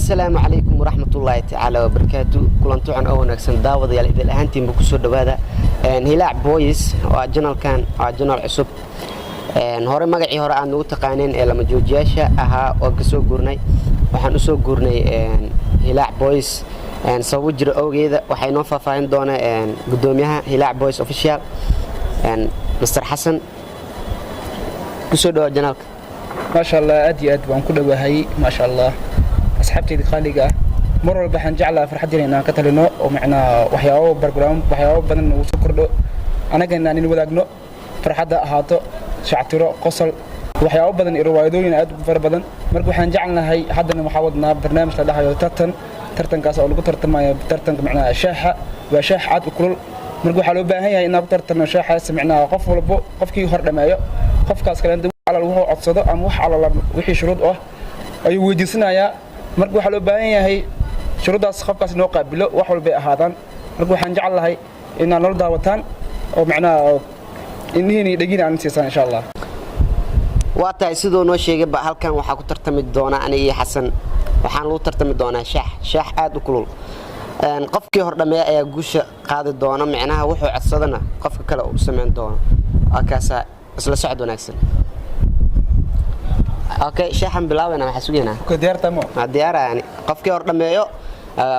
السلام عليكم ورحمة الله تعالى وبركاته كلنتو عن أول نكسن داود يا إذا الأهانتي بكسر دوادا هلا بويس وجنال كان جنال عصب هوري مقعي هوري عن تقانين لما جوجياشا أها وقسو قرني وحنسو قرني هلا بويس سوجر أوجيدا وحينوفا فاين دونا قدوميها هلا بويس أوفيشال مستر حسن كسر دوا جنالك ما شاء الله أدي وان كل وهاي ما شاء الله أصحابتي خالقة مرة بحن جعلها فرحتي لنا كتلنا ومعنا وحياة برنامج وحياة بدن وسكر أنا كنا نودعنا فرحتها هاتو شعترو قصل وحياة بدن الروايدين أد فر بدن مركو حن جعلنا هاي حدنا محاولنا برنامج لده هاي ترتن كاس أو ترتن ما ترتن معنا شاحة وشاح عاد وكل مركو حلو بهاي إن ترتن شاحة سمعنا قف ولا بو قف كي هرد ما قف كاس كلام على الوهو عصده أم وح على وحي شروط أي ويدسنا يا مركو حلو بهاي هي شروط أصحاب كاس نوقع بلو وحول بيع هذا مركو حنجعل هاي إن نرد وطن أو معنا إنهي دقينا عن سيسان إن شاء الله. وقتها يصيدوا نوشيء بقى هل كان وحكو ترتمد دونا أنا حسن وحان لو ترتمد دونا شاح عاد وكلول قفكي هردمي أي جوش قاعد دونا معناها وحو عصدنا قفك كلا وسمعن دونا أكاسا أصل سعد ونكسر. أوكي شاحن بلاوينا محسوينا. أوكي ديار تمام. ديار يعني قفكي هردمي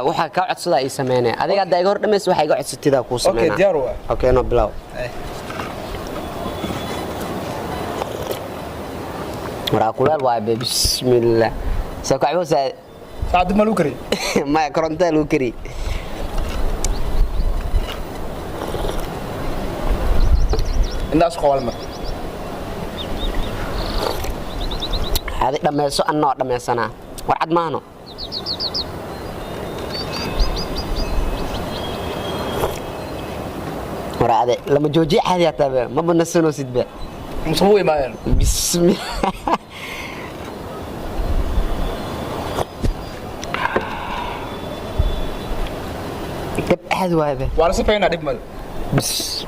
waxa ka codsada ay sameeyeen adiga haday hor dhameys waxa iga codsatida ku sameeyeen okay diyaar waa okay no bilaw wara kulal waa bismillah soo kacbo saad ma lu kari ma koronta lu kari indaas qowal ma hadi dhameyso anoo dhameysana war cad maano ورا لما جوجي عادي تابع ما بنسنو سيدبا مصبوي معايا بسم الله كيف هذا هذا وعلى سفينة دبمل بس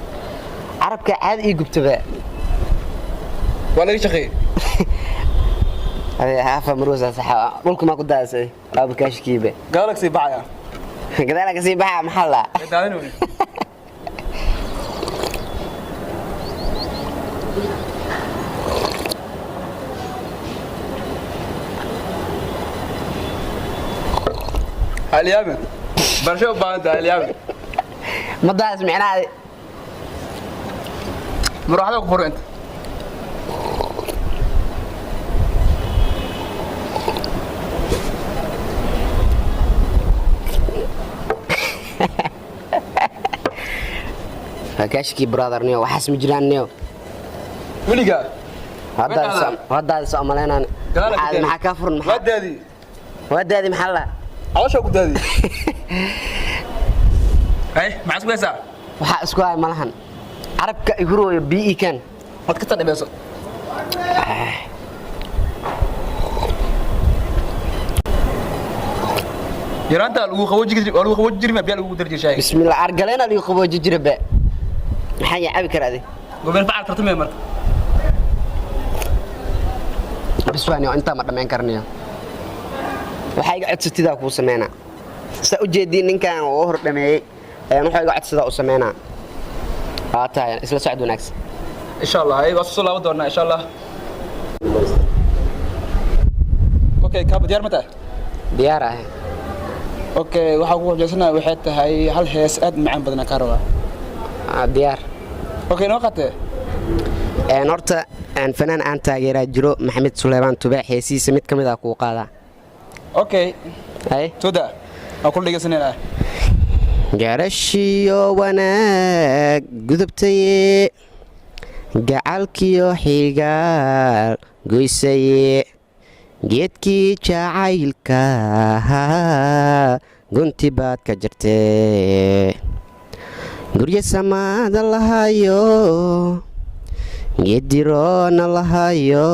عربك عادي يقبت بقى ولا ايش اخي هذا عافا مروزة صح قولكم ما كنت داسي ابو كاش كيبه جالكسي باعيا جالكسي باع محله داينوني اليمن برشو بعد اليمن ما داس معناه مروح لك فور انت كاشكي برادر نيو وحس مجران نيو وليقا هذا سأملينا هذا محا كفر محا ودادي محلا عوشة ودادي اي مع اسكو يسا وحا اسكو هاي ملحن عربك يقولوا بيئي كان ما تكتر بيسا يرانتا لو خوج جري ما بيا لو درجي شاي بسم الله ارجلنا لو خوج جري با maxay yacabi karaade gobol facal tartamay marka biswaani inta ma dhameyn karniyo waxa iga codsatida ku sameeyna sa u jeedin ninkan oo hor dhameeyay waxa iga codsada u sameeyna tahay isla socod wanaagsan insha Allah ay waso laba doona insha Allah okay ka diyaar mata diyaar ah okay waxa ku wajahsana waxay tahay hal hees aad macaan badan ka rabaa diyaar okay noo qatay horta fanaan aan taageeraa jiro maxamed suleymaan tubaax heesiisa mid kamid ah ku qaada okay ay toda aan ku dhageysanayna garashiyo wanaag gudubtay gacalkiyo xigaal goysay geedkii jacaylka gunti baad ka jirtay gurya samaada lahayo geediroona lahayo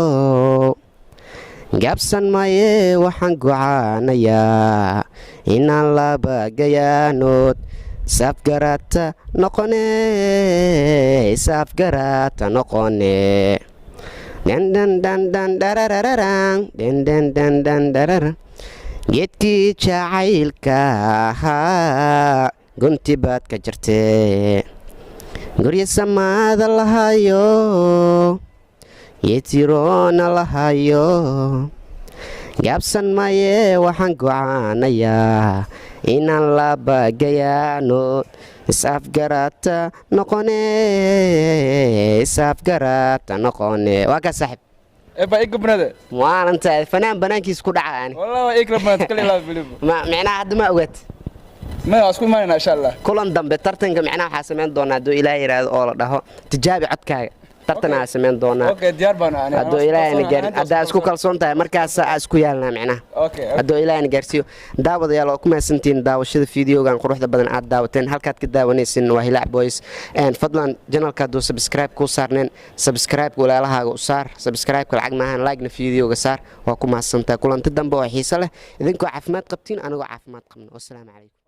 gaabsan maye waxaan gocaanayaa inaan laba gayaanood saafgarata noqone dan dan dan dan dararararang dan dan dan dan darara geedkii jacaylka ahaa gunti baad ka jirtee gurya samaada lahayo yeetiroona lahayo gaabsan maye waxaan gocaanayaa inaan labagayaano isafgarata noqone waa ka saaxib ba igabnada maalinta fanaan banaankiis ku dhacaan wallahi ikrabnada kale la bilibo macnaha hadda ma ogaad ma asku imaanayna insha Allah kulan dambe tartanka macnaha waxa sameyn doonaa doo ilaahay yiraahdo oo la dhaho tijaabi codkaaga tartana sameyn doonaa okay diyaar baan aan hadoo ilaahay gaar hadda isku kalsoon tahay markaas isku yaalna macnaha okay hadoo ilaahay gaarsiyo daawadayaal oo ku maasantiin daawashada fiidiyogan quruxda badan aad daawateen halkaad ka daawanaysin waa Hilaac Boys fadlan channelka doo subscribe ku saarneen subscribe walaalahaaga u saar subscribe ka lacag maahan like na fiidiyoga saar waa ku maasantaa kulanti dambe oo xiiso leh idinkoo caafimaad qabtiin anagoo caafimaad qabno wassalaamu calaykum